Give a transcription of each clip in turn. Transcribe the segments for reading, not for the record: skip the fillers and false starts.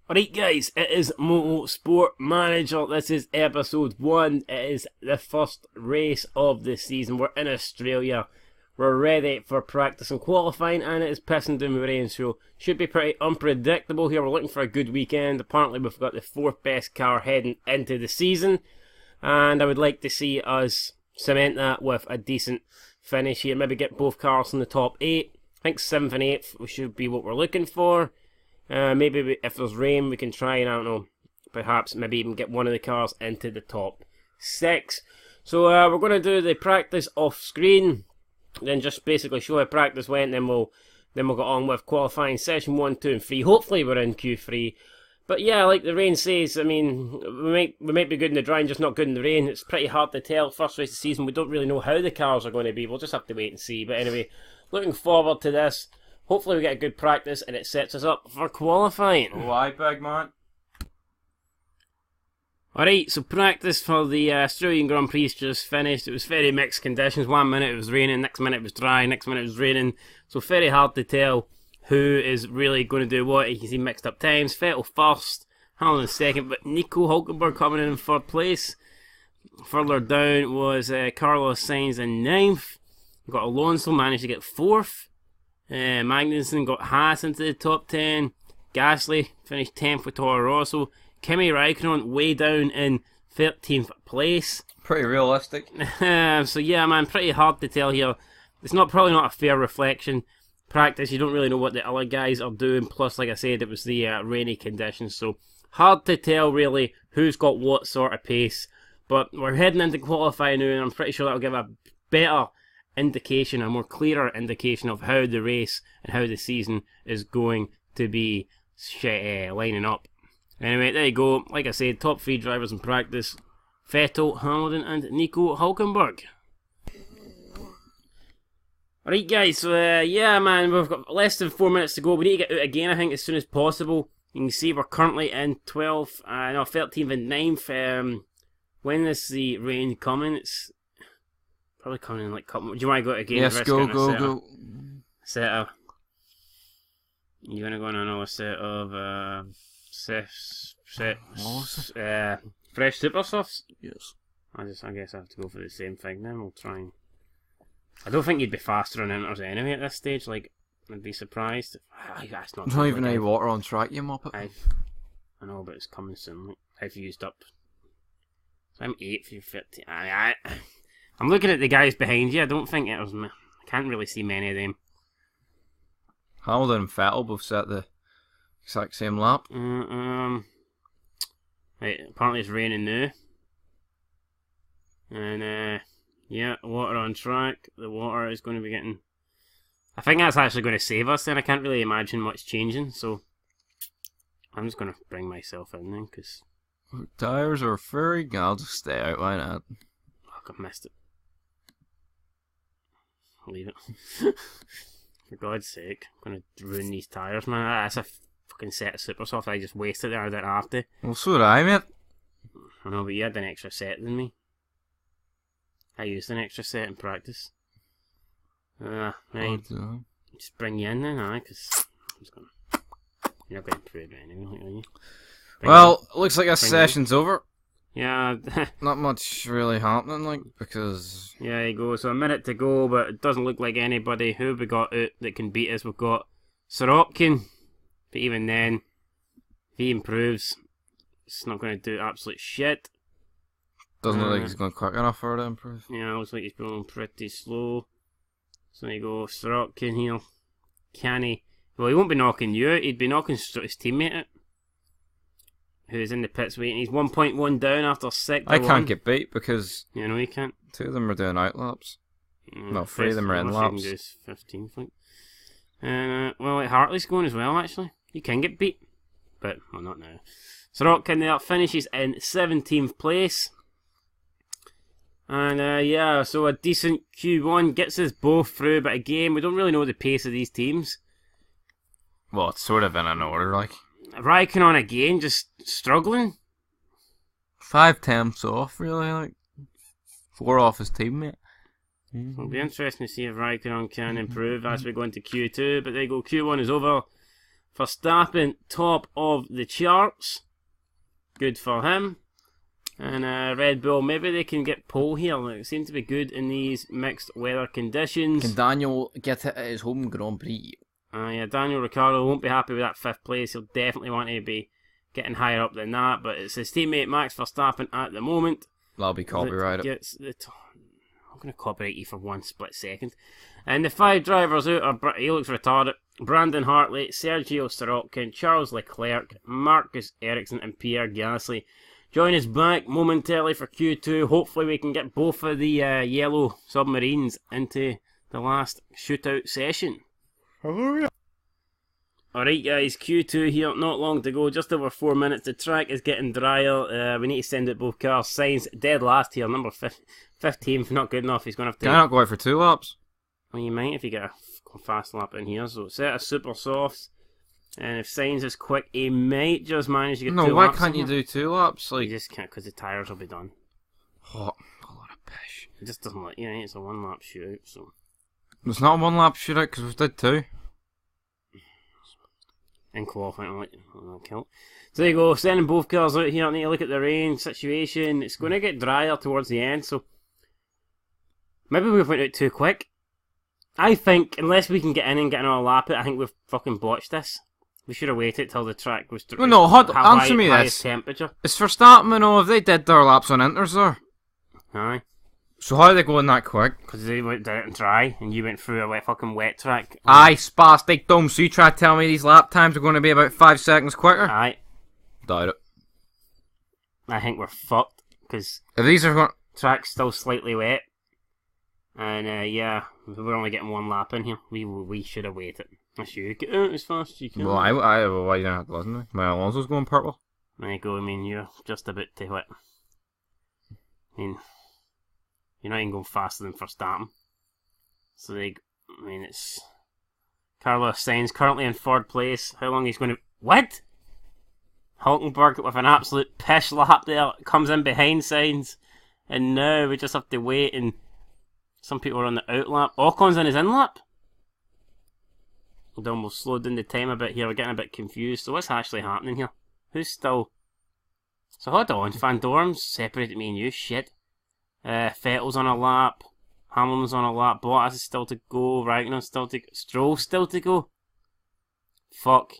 Alright guys, it is Motorsport Manager. This is episode 1. It is the first race of the season. We're in Australia. We're ready for practice and qualifying, and it is pissing down with rain, so should be pretty unpredictable here. We're looking for a good weekend. Apparently we've got the 4th best car heading into the season, and I would like to see us cement that with a decent finish here. Maybe get both cars in the top 8. I think 7th and 8th should be what we're looking for. Maybe if there's rain, we can try and, I don't know, perhaps maybe even get one of the cars into the top 6. So we're going to do the practice off screen, then just basically show how practice went, then we'll get on with qualifying session 1, 2 and 3. Hopefully we're in Q3. But yeah, like the rain says, I mean, we might be good in the dry and just not good in the rain. It's pretty hard to tell. First race of the season, we don't really know how the cars are going to be. We'll just have to wait and see. But anyway, looking forward to this. Hopefully we get a good practice and it sets us up for qualifying. Why, big man? Alright, so practice for the Australian Grand Prix just finished. It was very mixed conditions. 1 minute it was raining, next minute it was dry, next minute it was raining. So very hard to tell who is really going to do what. You can see mixed up times. Vettel first, Hamilton second, but Nico Hulkenberg coming in 3rd place. Further down was Carlos Sainz in 9th. We got Alonso managed to get 4th. Magnussen got Haas into the top 10. Gasly finished 10th with Toro Rosso. Kimi Raikkonen way down in 13th place. Pretty realistic. So yeah, man, pretty hard to tell here. It's probably not a fair reflection. Practice, you don't really know what the other guys are doing. Plus, like I said, it was the rainy conditions, so hard to tell really who's got what sort of pace. But we're heading into qualifying now, and I'm pretty sure that'll give a better indication, a more clearer indication of how the race and how the season is going to be lining up. Anyway, there you go. Like I said, top 3 drivers in practice: Vettel, Hamilton and Nico Hulkenberg. Alright guys, so yeah man, we've got less than 4 minutes to go. We need to get out again, I think, as soon as possible. You can see we're currently in 13th and 9th. When is the rain coming? It's probably coming in like couple. Do you want to go again? Yes, go. Set up. You want to go on another set of fresh super softs? Yes. I guess I have to go for the same thing then. We'll try and. I don't think you'd be faster on inters anyway at this stage. Like, I'd be surprised. That's not. Not even any water on track, you muppet. I know, but it's coming soon. Like, I've used up. So I'm 8th, you're 15. I'm looking at the guys behind you. I don't think it was me. I can't really see many of them. Hamilton and Vettel both set the exact same lap. Right, apparently it's raining now. And yeah, water on track. The water is going to be getting. I think that's actually going to save us. Then I can't really imagine much changing. So I'm just going to bring myself in then, because tyres are very. I'll just stay out. Why not? Fuck, I've missed it. Leave it. For God's sake, I'm going to ruin these tyres, man. That's a fucking set of super soft. I just wasted it. I didn't have to. Well, so did I, mate. I know, but you had an extra set than me. I used an extra set in practice. Right. Just bring you in then, because I'm just going to. You're not going to improve it anyway, are you? Well, it looks like a session's over. Yeah. Not much really happening, like, because. Yeah, there you go. So a minute to go, but it doesn't look like anybody who we got out that can beat us. We've got Sorokin, but even then, if he improves, it's not going to do absolute shit. Doesn't look like he's going quick enough for it to improve. Yeah, it looks like he's going pretty slow. So there you go, Sorokin here. Can he? Well, he won't be knocking you out. He'd be knocking his teammate out, who's in the pits waiting. He's 1.1 down after 6. I can't get beat because you know you can't. 2 of them are doing out laps. No, 3 of them are in laps. 15, I think. Well, like Hartley's going as well. Actually, you can get beat, but well, not now. Sorokin there finishes in 17th place. And yeah, so a decent Q1 gets us both through, but again, we don't really know the pace of these teams. Well, it's sort of in an order, like. Raikkonen again, just struggling. 5 temps off, really, like. 4 off his teammate. It'll be interesting to see if Raikkonen can improve as we go into Q2, but there you go, Q1 is over. Verstappen, top of the charts. Good for him. And Red Bull, maybe they can get pole here. They seem to be good in these mixed weather conditions. Can Daniel get it at his home Grand Prix? Yeah, Daniel Ricciardo won't be happy with that 5th place. He'll definitely want to be getting higher up than that. But it's his teammate Max Verstappen at the moment. That'll be copyrighted. I'm going to copyright you for 1 split second. And the 5 drivers out are, he looks retarded, Brandon Hartley, Sergio Sirotkin, Charles Leclerc, Marcus Ericsson and Pierre Gasly. Join us back momentarily for Q2. Hopefully we can get both of the yellow submarines into the last shootout session. Alright guys, Q2 here, not long to go, just over 4 minutes. The track is getting drier. We need to send out both cars. Sainz dead last here, number 15th, not good enough. He's going to have to... Can I not go out for 2 laps? Well, you might if you get a fast lap in here. So set of super softs. And if Sainz is quick, he might just manage to get 2 laps. No, why can't you do 2 laps? You just can't, because the tyres will be done. Oh, a lot of pish. It just doesn't let you, it's a 1 lap shootout, so... It's not a 1 lap shootout, because we've did 2. In qualifying, like, kill. So there you go, sending both cars out here. I need to look at the rain situation. It's going to get drier towards the end, so... Maybe we went out too quick. I think, unless we can get in and get another lap it, I think we've fucking botched this. We should have waited till the track was... No, answer me this. Temperature. It's Verstappen and all, if they did their laps on inters there. Aye. So how are they going that quick? Because they went down and dry, and you went through a fucking wet track. Aye, spastic dumb, so you try to tell me these lap times are going to be about 5 seconds quicker? Aye. Doubt it. I think we're fucked, because... If these are going... Track's still slightly wet. And, yeah, we're only getting 1 lap in here. We should have waited. That's you. Get out as fast as you can. Well, why you don't have to listen to me? My Alonso's going purple. There you go, I mean, you're just about to hit. I mean, you're not even going faster than Verstappen. So it's... Carlos Sainz currently in 3rd place. How long he's going to... What? Hulkenberg with an absolute pish lap there. Comes in behind Sainz. And now we just have to wait and... Some people are on the out lap. Ocon's in his in lap. We'll almost slow down the time a bit here. We're getting a bit confused. So what's actually happening here? Who's still... So hold on. Van Dorn's separated me and you. Shit. Vettel's on a lap. Hamilton's on a lap. Bottas is still to go. Raikkonen's still to go. Stroll's still to go. Fuck.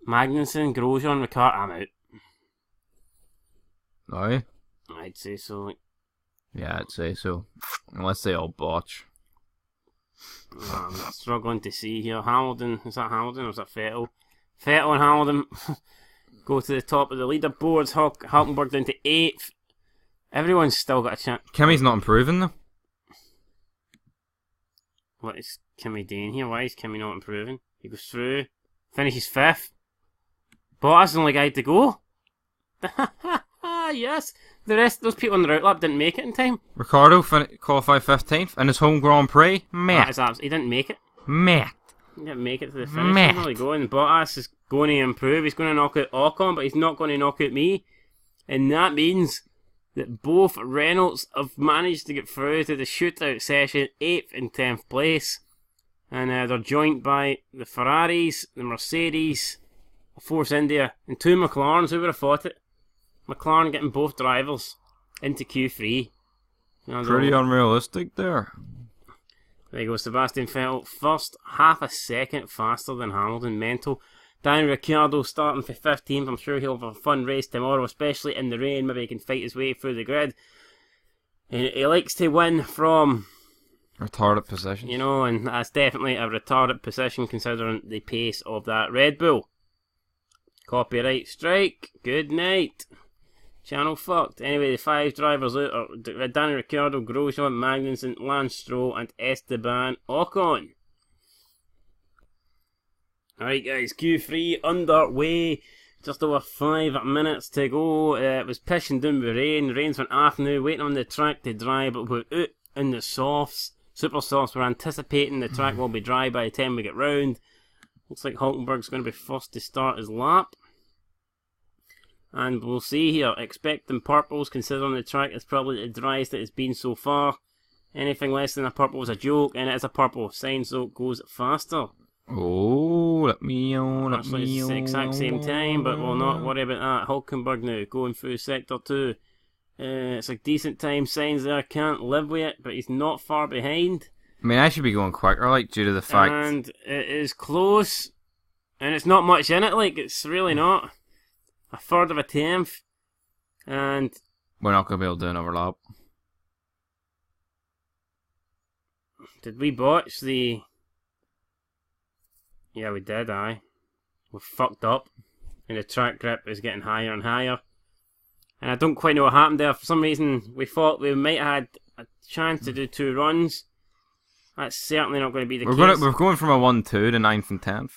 Magnussen, Grosjean, Ricciardo. I'm out. Aye? I'd say so. Yeah, I'd say so. Unless they all botch. I'm struggling to see here. Hamilton, is that Hamilton or is that Vettel? Vettel and Hamilton go to the top of the leaderboards. Hulkenberg down to 8th. Everyone's still got a chance. Kimmy's not improving though. What is Kimmy doing here? Why is Kimmy not improving? He goes through, finishes 5th. Bottas is the only guy to go. Yes. The rest of those people on the route lap didn't make it in time. Ricciardo qualified 15th in his home Grand Prix. Mate. He didn't make it. Mate. He didn't make it to the finish. He's really going. Bottas is going to improve. He's going to knock out Ocon, but he's not going to knock out me. And that means that both Renaults have managed to get through to the shootout session, 8th and 10th place. And they're joined by the Ferraris, the Mercedes, Force India, and 2 McLarens. Who would have thought it? McLaren getting both drivers into Q3. Pretty unrealistic there. There you go, Sebastian Vettel first, half a second faster than Hamilton. Mental. Daniel Ricciardo starting for 15th. I'm sure he'll have a fun race tomorrow, especially in the rain. Maybe he can fight his way through the grid. And he likes to win from... retarded position. You know, and that's definitely a retarded position considering the pace of that Red Bull. Copyright strike. Good night. Channel fucked. Anyway, the 5 drivers out are Daniel Ricciardo, Grosjean, Magnussen, Lance Stroll, and Esteban Ocon. Alright guys, Q3 underway. Just over 5 minutes to go. It was pissing down with rain. Rain's went off now, waiting on the track to dry, but we're out in the softs. Super softs, we're anticipating the track will be dry by the time we get round. Looks like Hulkenberg's going to be first to start his lap. And we'll see here, expecting purples, considering the track is probably the driest that it's been so far. Anything less than a purple is a joke, and it is a purple. Sainz goes faster. Oh, let me on, let Actually, me it's on. the exact same time, but we'll not worry about that. Hulkenberg now, going through Sector 2. It's a decent time, signs there, can't live with it, but he's not far behind. I mean, I should be going quicker, like, due to the fact... And it is close, and it's not much in it, like, it's really not. A third of a tenth, and... We're not going to be able to do another lap. Did we botch the... Yeah, we did, aye. We're fucked up. And the track grip is getting higher and higher. And I don't quite know what happened there. For some reason, we thought we might have had a chance to do 2 runs. That's certainly not going to be the case. We're going from a 1-2 to 9th and 10th.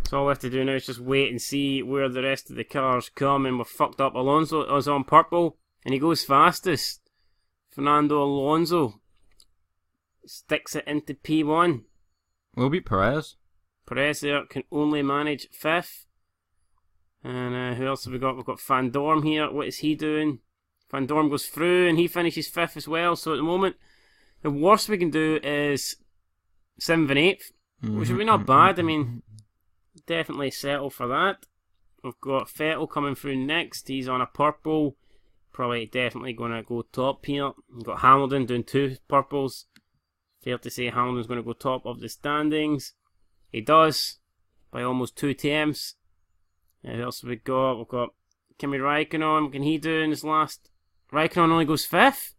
So all we have to do now is just wait and see where the rest of the cars come. And we're fucked up. Alonso is on purple. And he goes fastest. Fernando Alonso sticks it into P1. We'll beat Perez. Perez there can only manage 5th. And who else have we got? We've got Van Dorm here. What is he doing? Van Dorm goes through and he finishes 5th as well. So at the moment, the worst we can do is 7th and 8th, which would be not bad. I mean, definitely settle for that. We've got Vettel coming through next. He's on a purple. Probably definitely going to go top here. We've got Hamilton doing 2 purples. Fair to say Hamilton's going to go top of the standings. He does, by almost 2 attempts. Who else have we got? We've got Kimi Raikkonen. What can he do in his last? Raikkonen only goes 5th.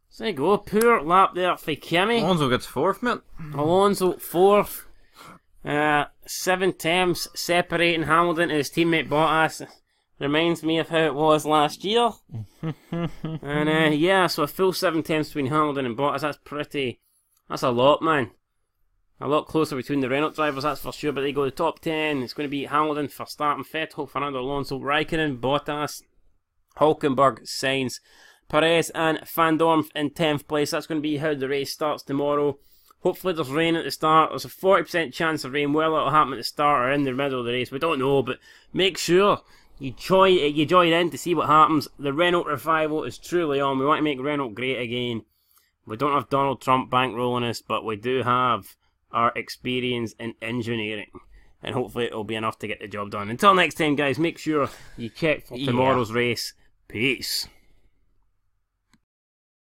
So there you go. Poor lap there for Kimi. Alonso gets 4th, mate. Alonso 4th. 7 attempts separating Hamilton and his teammate Bottas. Reminds me of how it was last year. And yeah, so a full 7 attempts between Hamilton and Bottas. That's a lot, man. A lot closer between the Renault drivers, that's for sure. But they go to the top 10. It's going to be Hamilton, Verstappen, Vettel, Fernando Alonso, Raikkonen, Bottas, Hulkenberg, Sainz, Perez and Van Dorn in 10th place. That's going to be how the race starts tomorrow. Hopefully there's rain at the start. There's a 40% chance of rain. Whether it'll happen at the start or in the middle of the race, we don't know. But make sure you join in to see what happens. The Renault revival is truly on. We want to make Renault great again. We don't have Donald Trump bankrolling us, but we do have our experience in engineering. And hopefully it'll be enough to get the job done. Until next time, guys, make sure you check for tomorrow's race. Peace.